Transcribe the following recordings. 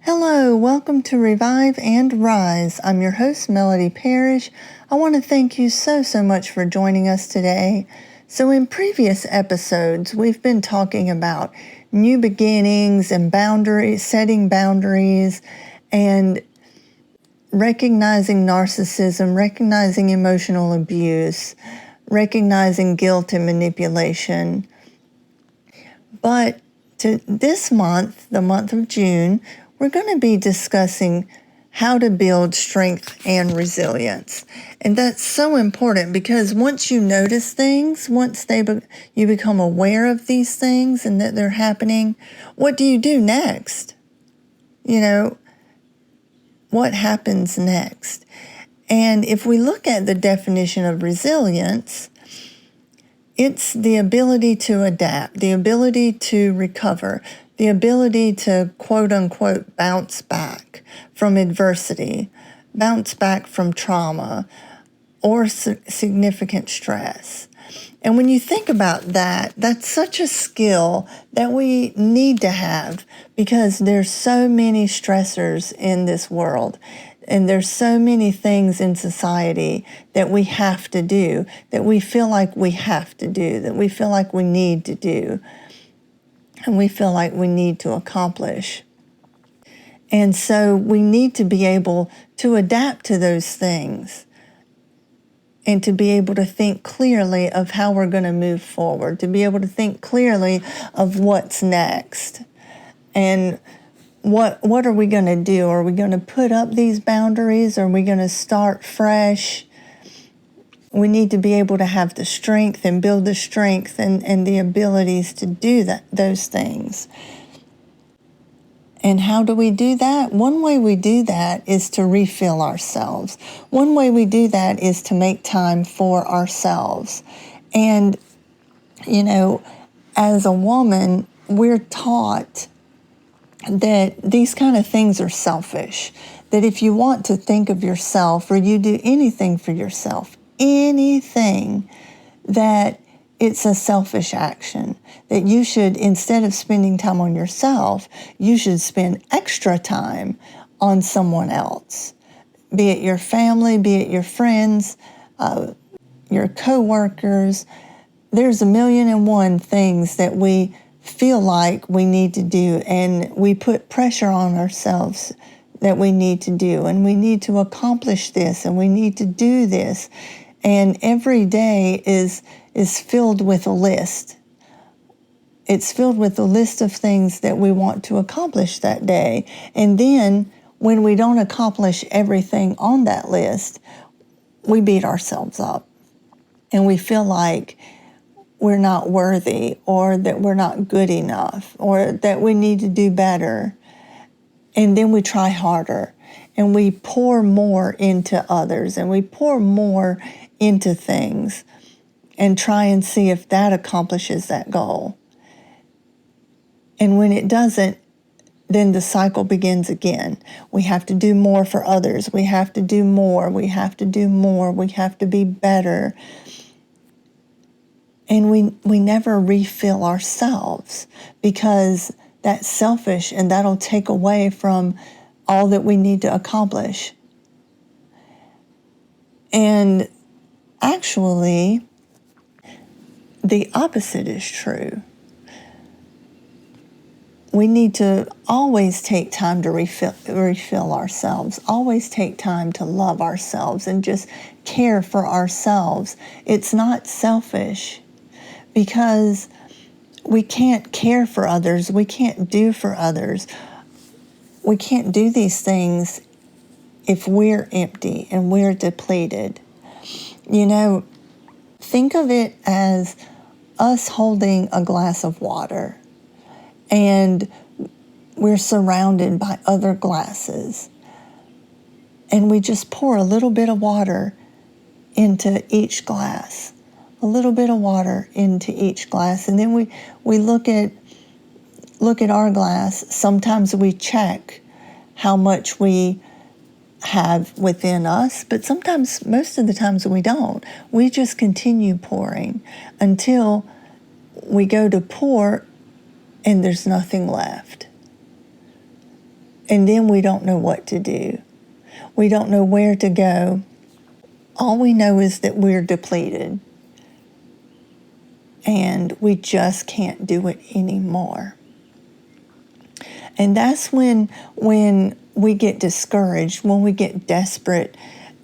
Hello, welcome to Revive and Rise. I'm your host, Melody Parrish. I want to thank you so much for joining us today. So in previous episodes, we've been talking about new beginnings and boundaries, setting boundaries, and recognizing narcissism, recognizing emotional abuse, recognizing guilt and manipulation. But this month, the month of June, we're going to be discussing how to build strength and resilience. And that's so important because once you notice things, you become aware of these things and that they're happening, what do you do next? What happens next? And if we look at the definition of resilience, it's the ability to adapt, the ability to recover, the ability to quote unquote bounce back from adversity, bounce back from trauma or significant stress. And when you think about that, that's such a skill that we need to have because there's so many stressors in this world. And there's so many things in society that we have to do, that we feel like we have to do, that we feel like we need to do, and we feel like we need to accomplish. And so we need to be able to adapt to those things and to be able to think clearly of how we're going to move forward, to be able to think clearly of what's next. And what are we going to do? Are we going to put up these boundaries? Are we going to start fresh? We need to be able to have the strength and build the strength and the abilities to do those things. And how do we do that? One way we do that is to refill ourselves. One way we do that is to make time for ourselves. And, as a woman, we're taught that these kind of things are selfish, that if you want to think of yourself or you do anything for yourself, anything, that it's a selfish action, that you should, instead of spending time on yourself, you should spend extra time on someone else, be it your family, be it your friends, your coworkers. There's 1,000,001 things that we feel like we need to do, and we put pressure on ourselves that we need to do, and we need to accomplish this, and we need to do this. And every day is filled with a list. It's filled with a list of things that we want to accomplish that day. And then when we don't accomplish everything on that list, we beat ourselves up. And we feel like we're not worthy, or that we're not good enough, or that we need to do better. And then we try harder, and we pour more into others, and we pour more into things, and try and see if that accomplishes that goal. And when it doesn't, then the cycle begins again. We have to do more for others. We have to do more. We have to do more. We have to be better. And we never refill ourselves because that's selfish, and that'll take away from all that we need to accomplish. And actually, the opposite is true. We need to always take time to refill ourselves, always take time to love ourselves and just care for ourselves. It's not selfish, because we can't care for others, we can't do for others. We can't do these things if we're empty and we're depleted. Think of it as us holding a glass of water, and we're surrounded by other glasses, and we just pour a little bit of water into each glass, a little bit of water into each glass, and then we look at our glass. Sometimes we check how much we have within us, but sometimes, most of the times, we don't. We just continue pouring until we go to pour and there's nothing left. And then we don't know what to do. We don't know where to go. All we know is that we're depleted. And we just can't do it anymore. And that's when we get discouraged, when we get desperate,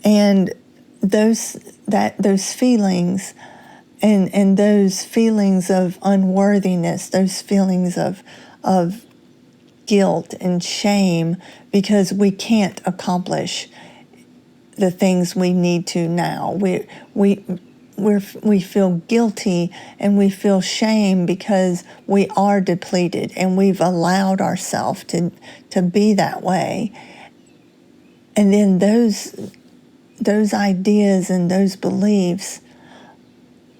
and those feelings and those feelings of unworthiness, those feelings of guilt and shame because we can't accomplish the things we need to now. We feel guilty and we feel shame because we are depleted and we've allowed ourselves to be that way. And then those ideas and those beliefs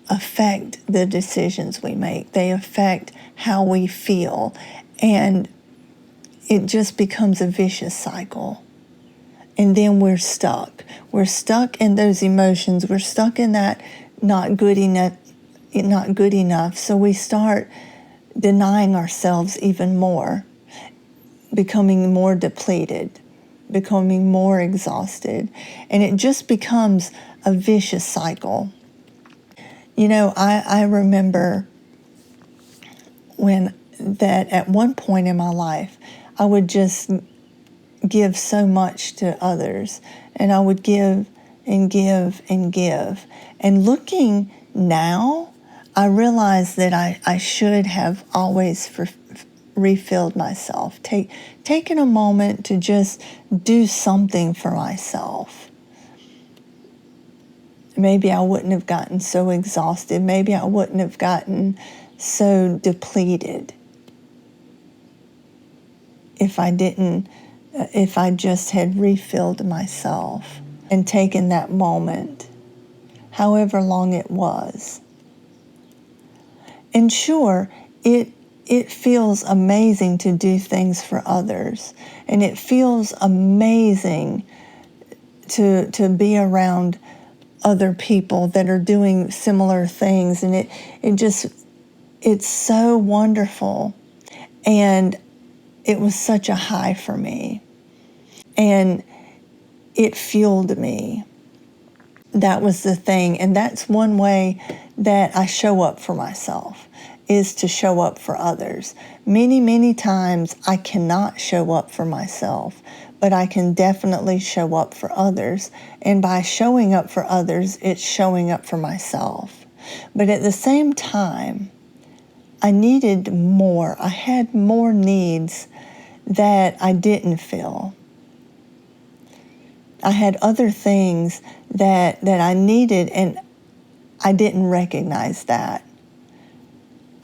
affect the decisions we make. They affect how we feel. And it just becomes a vicious cycle. And then we're stuck. We're stuck in those emotions. We're stuck in that not good enough. So we start denying ourselves even more, becoming more depleted, becoming more exhausted. And it just becomes a vicious cycle. You know, I remember that at one point in my life, I would just give so much to others, and I would give and give and give. And looking now, I realize that I should have always refilled myself, taken a moment to just do something for myself. Maybe I wouldn't have gotten so exhausted. Maybe I wouldn't have gotten so depleted if I just had refilled myself and taken that moment, however long it was. And sure, it feels amazing to do things for others, and it feels amazing to be around other people that are doing similar things, and it's so wonderful. And it was such a high for me, and it fueled me. That was the thing, and that's one way that I show up for myself, is to show up for others. Many, many times I cannot show up for myself, but I can definitely show up for others. And by showing up for others, it's showing up for myself. But at the same time, I needed more. I had more needs that I didn't feel. I had other things that I needed, and I didn't recognize that.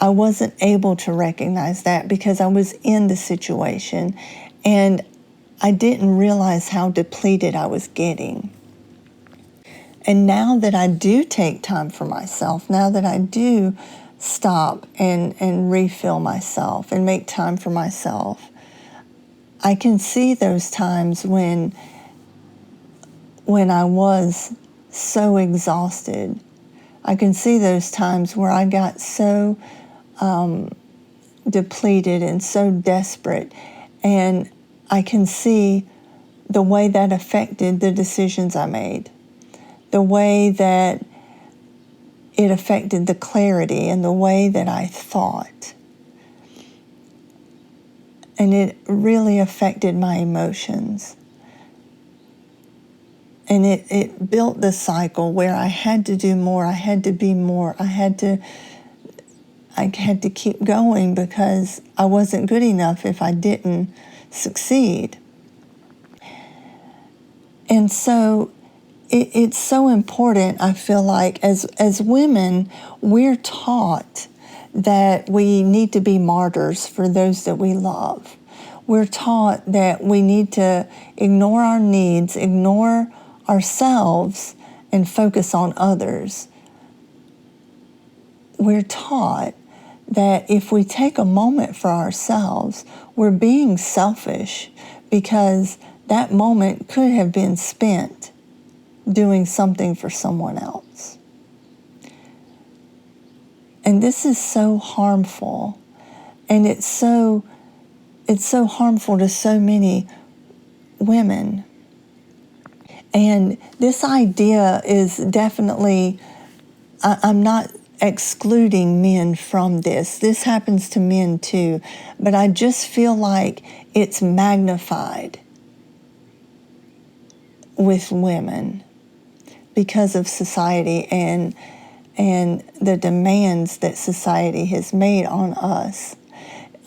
I wasn't able to recognize that because I was in the situation, and I didn't realize how depleted I was getting. And now that I do take time for myself, now that I do stop and refill myself and make time for myself, I can see those times when I was so exhausted. I can see those times where I got so depleted and so desperate, and I can see the way that affected the decisions I made, the way that it affected the clarity and the way that I thought. And it really affected my emotions. And it built the cycle where I had to do more, I had to be more, I had to keep going because I wasn't good enough if I didn't succeed. And so it's so important, I feel like, as women, we're taught that we need to be martyrs for those that we love. We're taught that we need to ignore our needs, ignore ourselves, and focus on others. We're taught that if we take a moment for ourselves, we're being selfish because that moment could have been spent doing something for someone else. And this is so harmful, and it's so it's so harmful to so many women. And this idea is definitely, I'm not excluding men from this. This happens to men too, but I just feel like it's magnified with women because of society and the demands that society has made on us.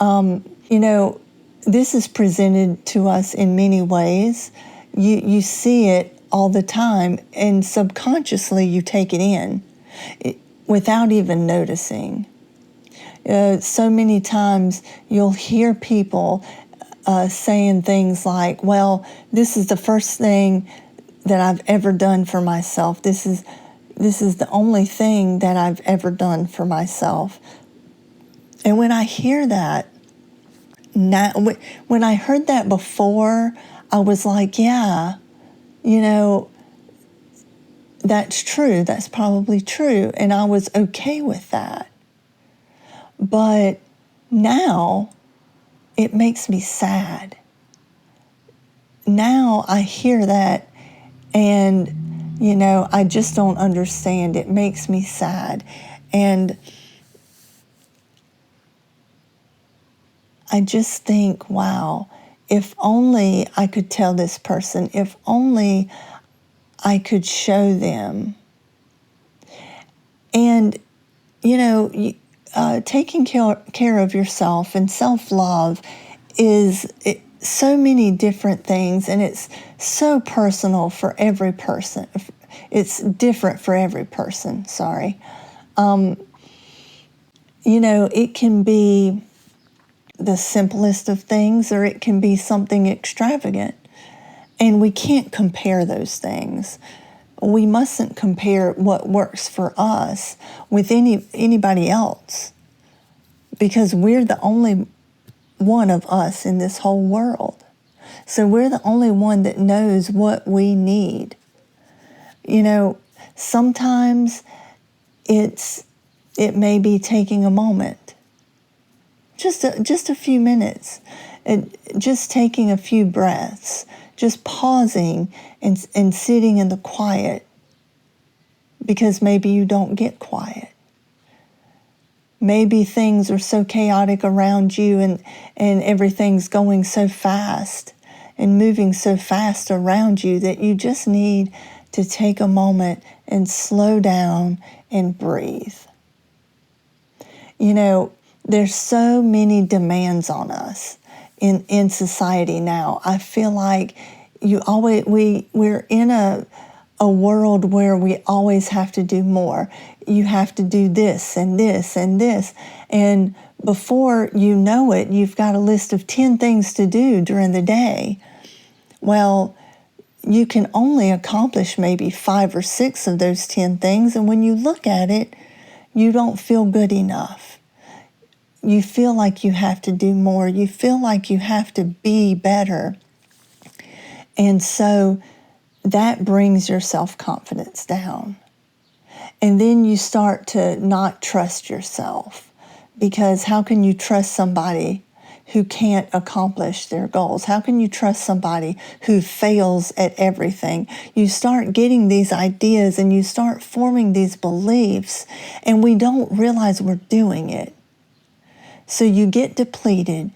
You know, this is presented to us in many ways. You see it all the time, and subconsciously you take it in without even noticing. So many times you'll hear people saying things like, well, this is the first thing that I've ever done for myself. This is the only thing that I've ever done for myself. And when I hear that, now, when I heard that before, I was like, yeah, you know, that's true. That's probably true. And I was okay with that. But now it makes me sad. Now I hear that and, you know, I just don't understand. It makes me sad. And I just think, wow, if only I could tell this person, if only I could show them. And, you know, taking care of yourself and self-love is so many different things, and it's so personal for every person. It's different for every person, sorry. You know, it can be the simplest of things, or it can be something extravagant. And we can't compare those things. We mustn't compare what works for us with anybody else, because we're the only one of us in this whole world. So we're the only one that knows what we need. You know, sometimes it may be taking a moment, just a few minutes, and just taking a few breaths, just pausing and sitting in the quiet, because maybe you don't get quiet. Maybe things are so chaotic around you and everything's going so fast and moving so fast around you that you just need to take a moment and slow down and breathe. You know, there's so many demands on us in society now. I feel like we're in a world where we always have to do more. You have to do this and this and this. And before you know it, you've got a list of 10 things to do during the day. Well, you can only accomplish maybe 5 or 6 of those 10 things. And when you look at it, you don't feel good enough. You feel like you have to do more. You feel like you have to be better. And so that brings your self-confidence down. And then you start to not trust yourself, because how can you trust somebody who can't accomplish their goals? How can you trust somebody who fails at everything? You start getting these ideas and you start forming these beliefs, and we don't realize we're doing it. So you get depleted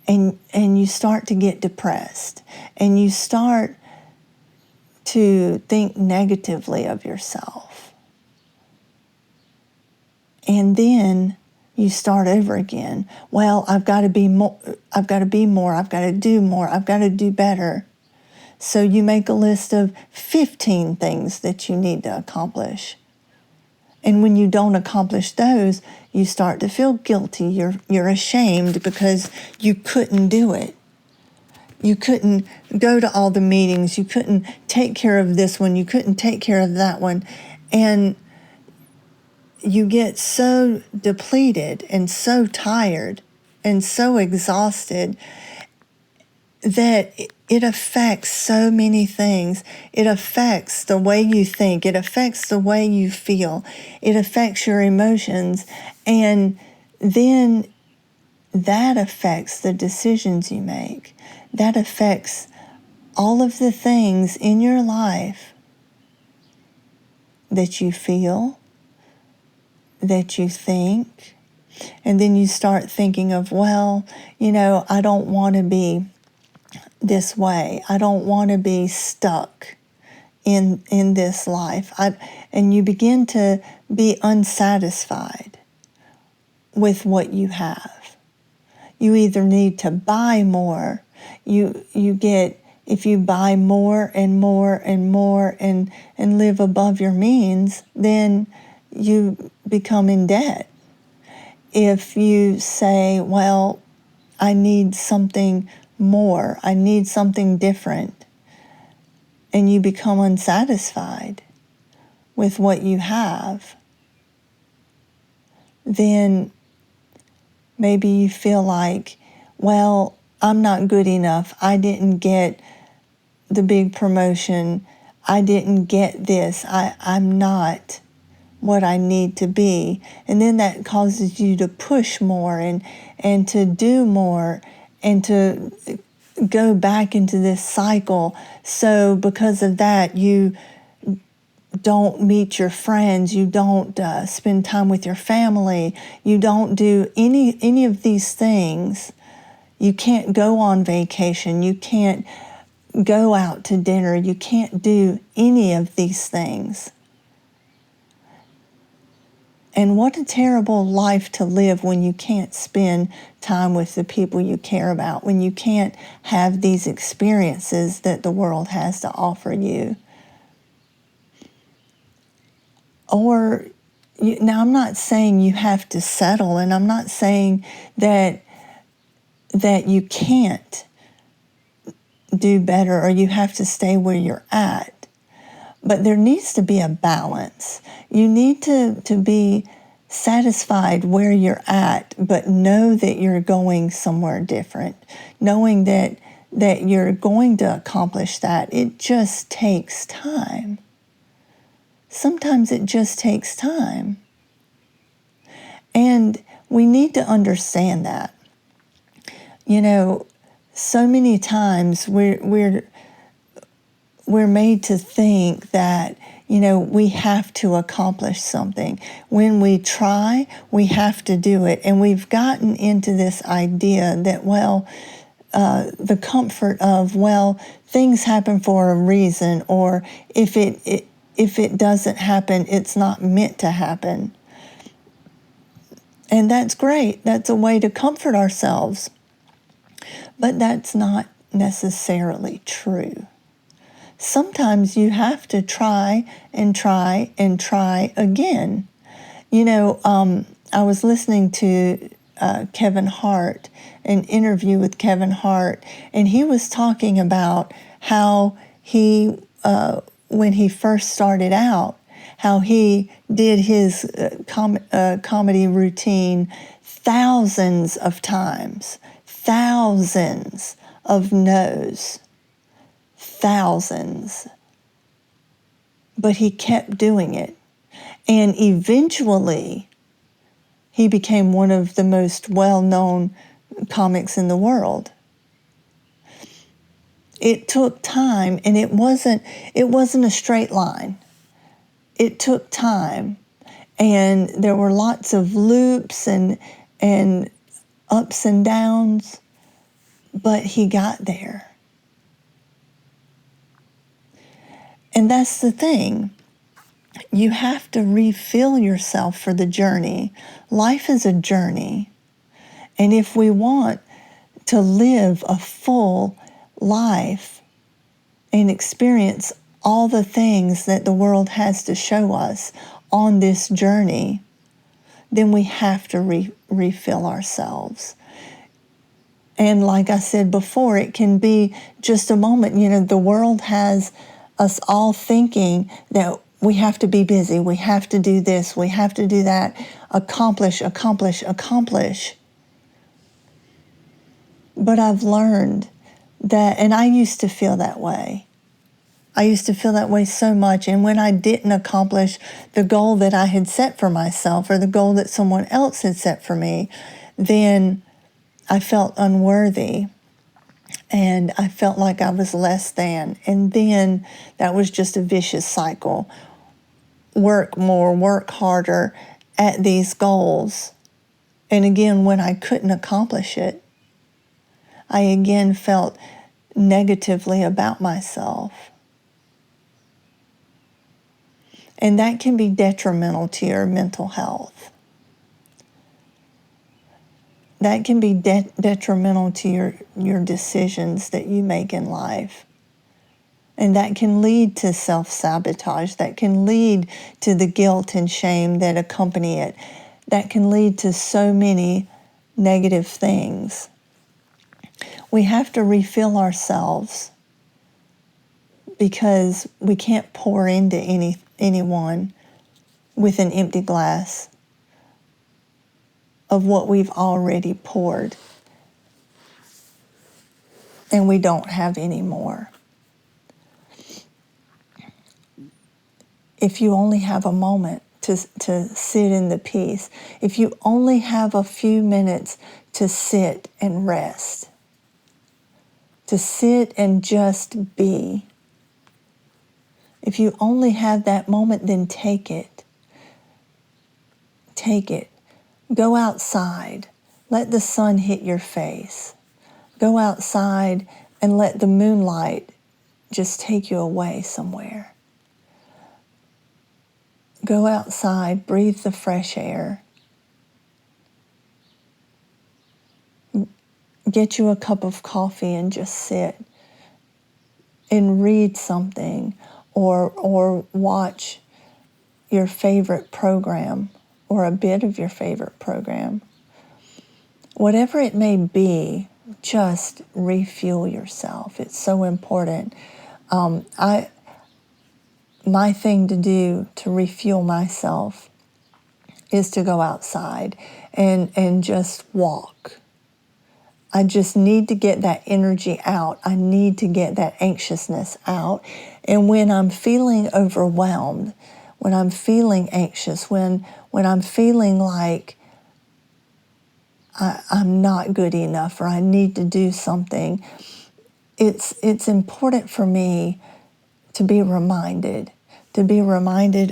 and you start to get depressed, and you start to think negatively of yourself. And then you start over again. Well, I've got to be more, I've got to be more, I've got to do more, I've got to do better. So you make a list of 15 things that you need to accomplish. And when you don't accomplish those, you start to feel guilty. You're ashamed because you couldn't do it. You couldn't go to all the meetings. You couldn't take care of this one. You couldn't take care of that one. And you get so depleted and so tired and so exhausted that it affects so many things. It affects the way you think. It affects the way you feel. It affects your emotions. And then that affects the decisions you make. That affects all of the things in your life that you feel, that you think. And then you start thinking of, well, I don't want to be this way. I don't want to be stuck in this life. And you begin to be unsatisfied with what you have. You either need to buy more. If you buy more and more and more and live above your means, then you become in debt. If you say, well, I need something more, I need something different, and you become unsatisfied with what you have, then maybe you feel like, well, I'm not good enough. I didn't get the big promotion. I didn't get this. I'm not what I need to be. And then that causes you to push more and to do more and to go back into this cycle. So because of that, you don't meet your friends, you don't spend time with your family, you don't do any of these things. You can't go on vacation, you can't go out to dinner, you can't do any of these things. And what a terrible life to live when you can't spend time with the people you care about, when you can't have these experiences that the world has to offer you. Or, now I'm not saying you have to settle, and I'm not saying that you can't do better or you have to stay where you're at. But there needs to be a balance. You need to be satisfied where you're at, but know that you're going somewhere different. Knowing that you're going to accomplish that. It just takes time. Sometimes it just takes time. And we need to understand that. So many times we're made to think that, we have to accomplish something. When we try, we have to do it. And we've gotten into this idea that, the comfort of, things happen for a reason, or if it doesn't happen, it's not meant to happen. And that's great. That's a way to comfort ourselves. But that's not necessarily true. Sometimes you have to try and try and try again. I was listening to Kevin Hart, an interview with Kevin Hart, and he was talking about how he, when he first started out, how he did his comedy routine thousands of times, thousands of no's. Thousands. But he kept doing it. And eventually, he became one of the most well-known comics in the world. It took time, and it wasn't a straight line. It took time. And there were lots of loops and ups and downs, but he got there. And that's the thing. You have to refill yourself for the journey. Life is a journey. And if we want to live a full life and experience all the things that the world has to show us on this journey, then we have to refill ourselves. And like I said before, it can be just a moment. The world has us all thinking that we have to be busy, we have to do this, we have to do that, accomplish. But I've learned that, and I used to feel that way. I used to feel that way so much, and when I didn't accomplish the goal that I had set for myself or the goal that someone else had set for me, then I felt unworthy, and I felt like I was less than. And then that was just a vicious cycle. Work more, work harder at these goals. And again, when I couldn't accomplish it, I again felt negatively about myself. And that can be detrimental to your mental health. That can be detrimental to your decisions that you make in life. And that can lead to self-sabotage. That can lead to the guilt and shame that accompany it. That can lead to so many negative things. We have to refill ourselves, because we can't pour into anyone with an empty glass of what we've already poured, and we don't have any more. If you only have a moment to sit in the peace, if you only have a few minutes to sit and rest, to sit and just be, if you only have that moment, then take it. Take it. Go outside. Let the sun hit your face. Go outside and let the moonlight just take you away somewhere. Go outside, breathe the fresh air. Get you a cup of coffee and just sit and read something, or watch your favorite program or a bit of your favorite program. Whatever it may be, just refuel yourself. It's so important. My thing to do to refuel myself is to go outside and just walk. I just need to get that energy out. I need to get that anxiousness out. And when I'm feeling overwhelmed, when I'm feeling anxious, when I'm feeling like I'm not good enough or I need to do something, it's important for me to be reminded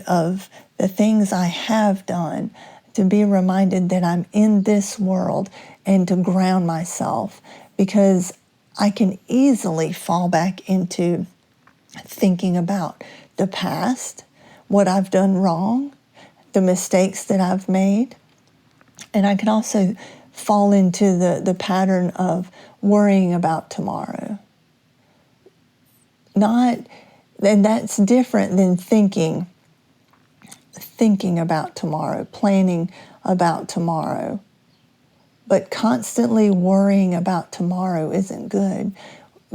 of the things I have done, to be reminded that I'm in this world, and to ground myself, because I can easily fall back into thinking about the past, what I've done wrong, the mistakes that I've made. And I can also fall into the pattern of worrying about tomorrow. And that's different than thinking about tomorrow, planning about tomorrow. But constantly worrying about tomorrow isn't good,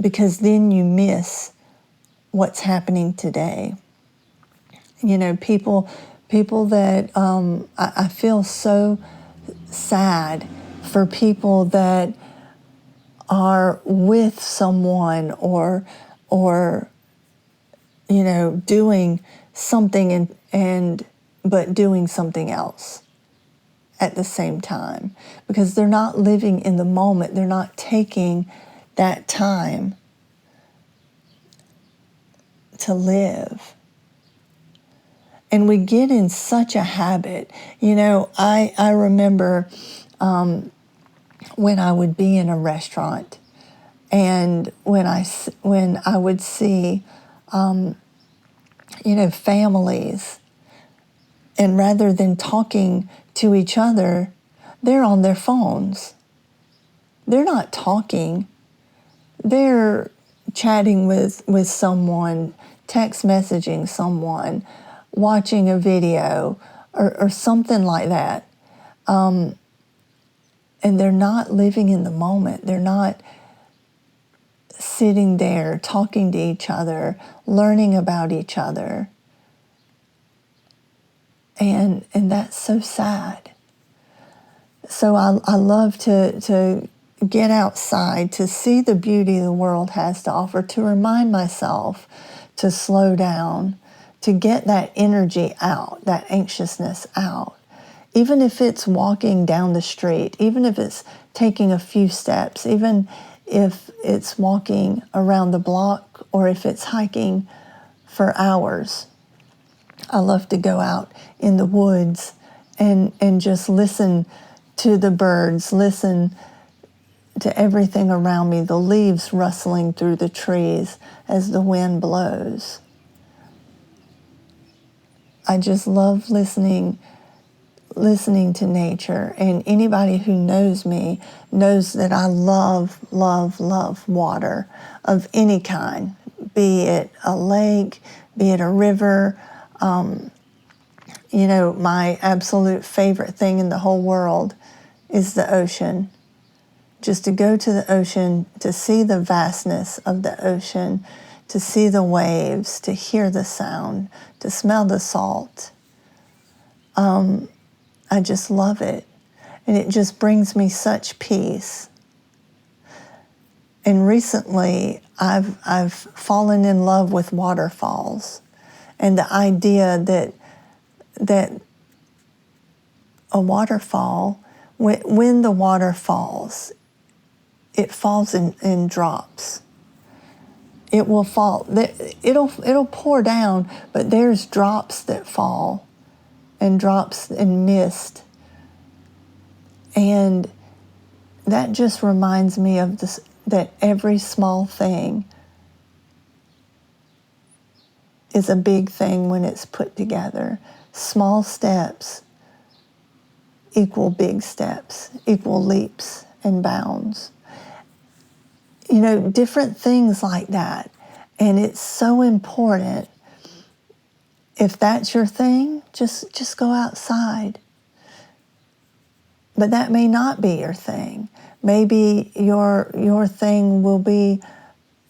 because then you miss what's happening today. You know, people that, I feel so sad for people that are with someone or you know, doing something but doing something else at the same time, because they're not living in the moment. They're not taking that time to live. And we get in such a habit. You know, I remember when I would be in a restaurant, and when I would see, you know, families, and rather than talking to each other, they're on their phones. They're not talking. They're chatting with someone, text messaging someone, watching a video, or something like that. And they're not living in the moment. They're not sitting there talking to each other, learning about each other. And that's so sad. So I love to get outside, to see the beauty the world has to offer, to remind myself to slow down, to get that energy out, that anxiousness out. even if it's walking down the street, even if it's taking a few steps, even if it's walking around the block, or if it's hiking for hours. I love to go out in the woods and just listen to the birds, listen to everything around me, the leaves rustling through the trees as the wind blows. I just love listening to nature. And anybody who knows me knows that I love, love, love water of any kind, be it a lake, be it a river. My absolute favorite thing in the whole world is the ocean. Just to go to the ocean, to see the vastness of the ocean, to see the waves, to hear the sound, to smell the salt. I just love it. And it just brings me such peace. And recently, I've fallen in love with waterfalls, and the idea that a waterfall, when the water falls, it falls in drops. It will fall. It'll pour down, but there's drops that fall, and drops and mist. And that just reminds me of this, that every small thing is a big thing when it's put together. Small steps equal big steps, equal leaps and bounds. Different things like that. And it's so important. If that's your thing, just go outside. But that may not be your thing. Maybe your thing will be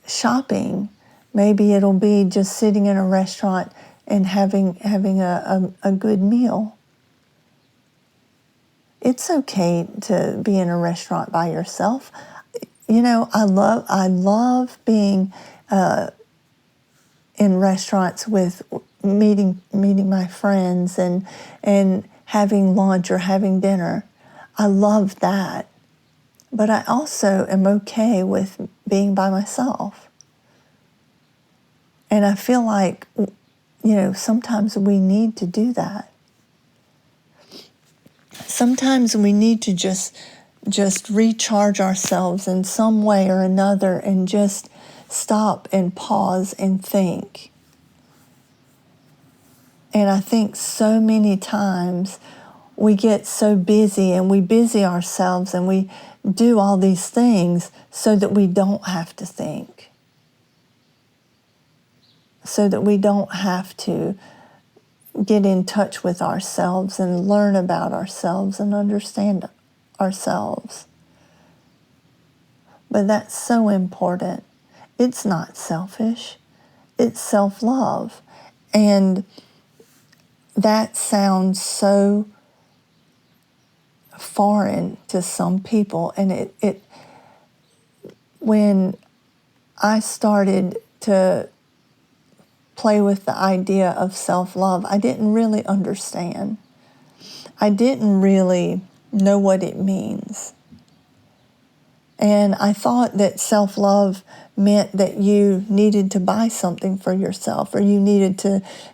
shopping. Maybe it'll be just sitting in a restaurant and having a good meal. It's okay to be in a restaurant by yourself. I love being in restaurants with meeting my friends and having lunch or having dinner. I love that. But I also am okay with being by myself. And I feel like, sometimes we need to do that. Sometimes we need to just recharge ourselves in some way or another and just stop and pause and think. And I think so many times we get so busy and we busy ourselves and we do all these things so that we don't have to think. So that we don't have to get in touch with ourselves and learn about ourselves and understand ourselves. But that's so important. It's not selfish. It's self-love. And that sounds so foreign to some people. And it when I started to play with the idea of self-love, I didn't really understand. I didn't really know what it means. And I thought that self-love meant that you needed to buy something for yourself, or you needed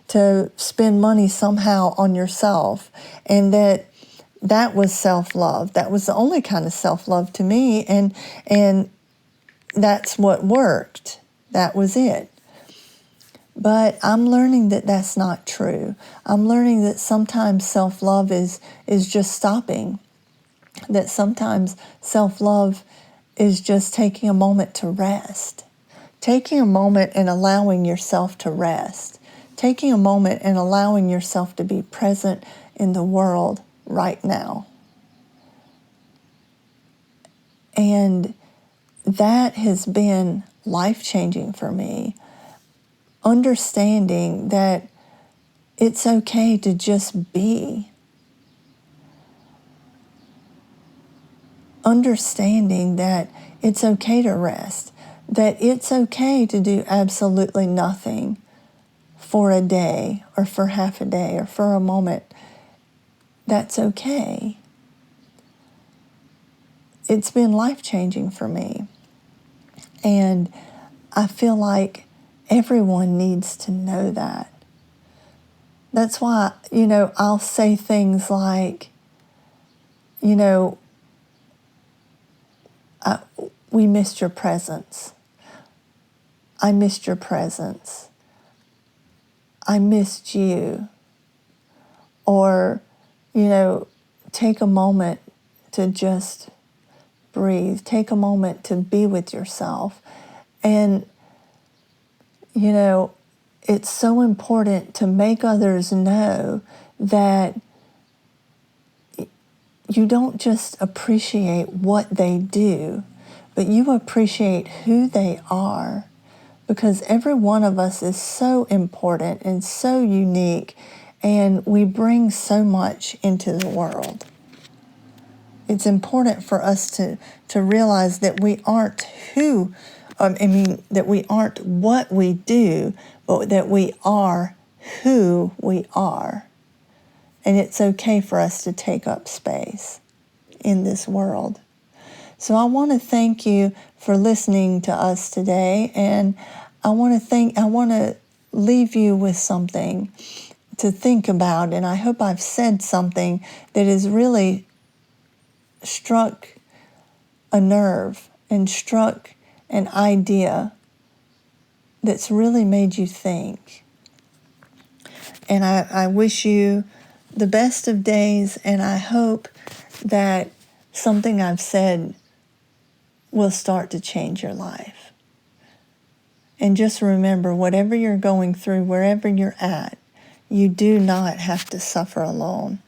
to spend money somehow on yourself, and that was self-love. That was the only kind of self-love to me, and that's what worked. That was it. But I'm learning that that's not true. I'm learning that sometimes self-love is just stopping. That sometimes self-love is just taking a moment to rest. Taking a moment and allowing yourself to rest. Taking a moment and allowing yourself to be present in the world right now. And that has been life-changing for me. Understanding that it's okay to just be. Understanding that it's okay to rest. That it's okay to do absolutely nothing for a day or for half a day or for a moment. that's okay. It's been life-changing for me. And I feel like everyone needs to know that. That's why, I'll say things like, we missed your presence. I missed your presence. I missed you. Or, take a moment to just breathe. Take a moment to be with yourself. And, it's so important to make others know that you don't just appreciate what they do, but you appreciate who they are, because every one of us is so important and so unique, and we bring so much into the world. It's important for us to realize that we aren't that we aren't what we do, but that we are who we are. And it's okay for us to take up space in this world. So I want to thank you for listening to us today, and I want to leave you with something to think about, and I hope I've said something that has really struck a nerve and struck an idea that's really made you think. And I wish you the best of days, and I hope that something I've said will start to change your life. And just remember, whatever you're going through, wherever you're at, you do not have to suffer alone.